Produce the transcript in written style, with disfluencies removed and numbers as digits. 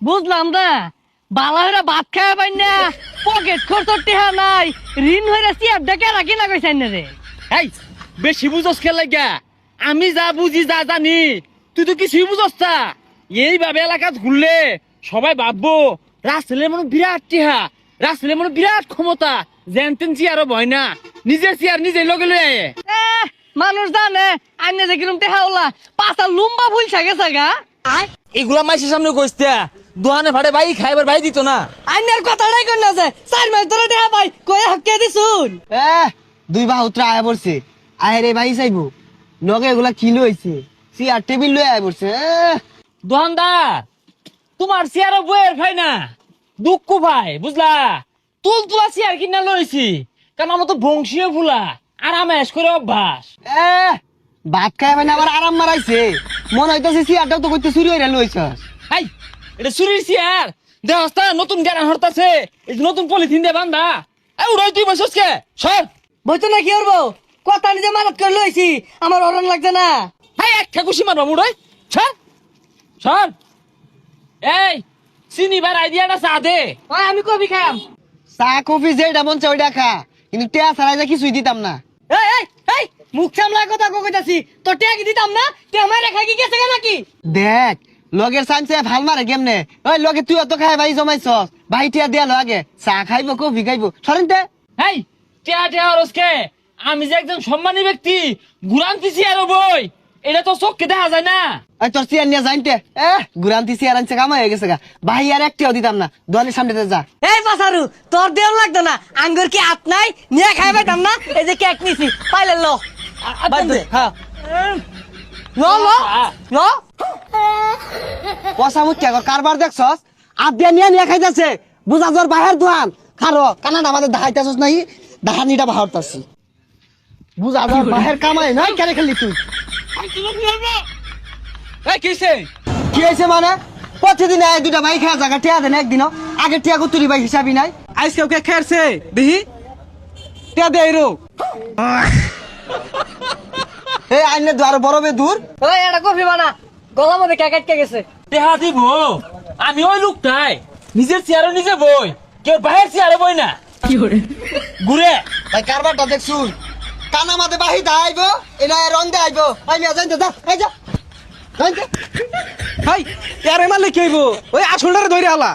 বুঝলাম না বালা হইরা ভাত খাওয়া পাই না পকেট খরচ টেহা নাই ঋণ হইরা চেয়ার ডেকে রাখি না কইছেন না রে। এই বেশি বুঝস খেল লাগা আমি যা বুঝি যা জানি তুই তো কিছুই বুঝস না। এইভাবে এলাকা ঘুরলে সবাই ভাববো রাসেলের মনে বিরাট টিহা, রাসেলের মনে বিরাট ক্ষমতা, যেন তেন চেয়ারও ভয় না, নিজের চেয়ার নিজে লগে লয়ে আয়ে। মানুষ জানে আইনে যে কিরম টেহা ওলা পাঁচটা লুম্বা ভুল থাকে সাগা। এগুলা মাইসের সামনে কইস্তা দোকানে ভাড়ে ভাই খাইবার ভাই দিত না। আইনের কথাটাই কই না যে 4 মাস ধরে টেহা পাই কই হক্কে দিছুন। দুই বাহুত্রা আয়া পড়ছে আয় রে ভাই চাইবো লগে এগুলা কি লইছে চেয়ার টেবিল লয়ে আয় পড়ছে। দোকানদার তোমার চেয়ারও বইয়ের ভাই না দুঃখ ভাই বুঝলা, তুল তুলা চেয়ার কিনা লইছি কারণ আমার তো বংশীয় ফুলা আর আমেশ করে অভ্যাস। ভাত খায় মানে আবার আরাম মারাইছে মনে হইতাছে চেয়ারটাও তো করতে চুরি হইরা লইছস। হাই এটা চুরির চেয়ার দেহস্তা নতুন জ্ঞান হরতাছে, এই যে নতুন পলিথিন দিয়ে বান্ধা উড়াই তুই বসস কে সর। বইতো না কি করবো কথা নিজে মানত করে লইছি আমার অরণ লাগছে না। হাই একটা খুশি মারবা মুড়াই সর সর। এই চিনিবার আইডিয়াটা চা দে। ওই আমি কবি খাম। চা কফি যেটা মন চাই ওইটা খা কিন্তু টেয়া ছাড়াই যে কিছুই দিতাম না। এই এই এই মুখ সামলা কথা কইতাছি তো টেয়া কি দিতাম না তে আমার রেখা কি গেছে নাকি। দেখ লগের সাইন্সে ভাল মারে কেমনে ওই লগে তুই অত খাই ভাই জমাইছস ভাই টিয়া দেয়া লাগে চা খাইবো কফি খাইবো সরেন তে। হেই টেয়া টেয়া রসকে আমি যে একজন সম্মানী ব্যক্তি ঘুরান্তি চেয়ার বই এটা তো চোখকে দেখা যায় না। ওই তোর চেয়ার নিয়ে যাইতে গুরান্তি চেয়ার আনছে কামা হয়ে গেছে গা ভাই আর একটিও দিতাম না দোকানের সামনে যা। এই পাসারু তোর দেও লাগতো না আঙ্গুর কি হাত নাই নিয়ে খাই পাইতাম না এই যে কেক নিছি পাইলে লো হ্যাঁ লো লো লো পয়সা মুখ্যা কারবার দেখছস আর দিয়া নিয়ে নিয়ে খাইতেছে বুঝা তোর বাহের দোকান খারো কানাডা আমাদের দেখাইতেছস নাই দাহানিটা বাহারতাছি বুঝা তোর বাহের কামাই নাই কেন খেললি তুই। এই কিসে কি হয়েছে মানে প্রতিদিন এই দুটা ভাই খাওয়া জায়গা টিয়া দেন একদিনও আগে টিয়া কুতুরি ভাই হিসাবই নাই আজকে ওকে খেরছে দেখি তে দে রো এই আইনে তো আরো বড় বে দূর। ওই এটা কফি বানা গলার মধ্যে কেক আটকে গেছে। টেহা দিব আমি ওই লোকটাই নিজের চেয়ারও নিজে বই কেউ বাহের চেয়ারে বই না ঘুরে। ভাই কারবারটা দেখছুন কানা মাঝে বাহি আইব এটা রং দে আইব ভাই মিয়া জানতে যা এই যা জানতে হাই ইয়ারে মারলে কি হইব ওই আসলটারে ধরে আলা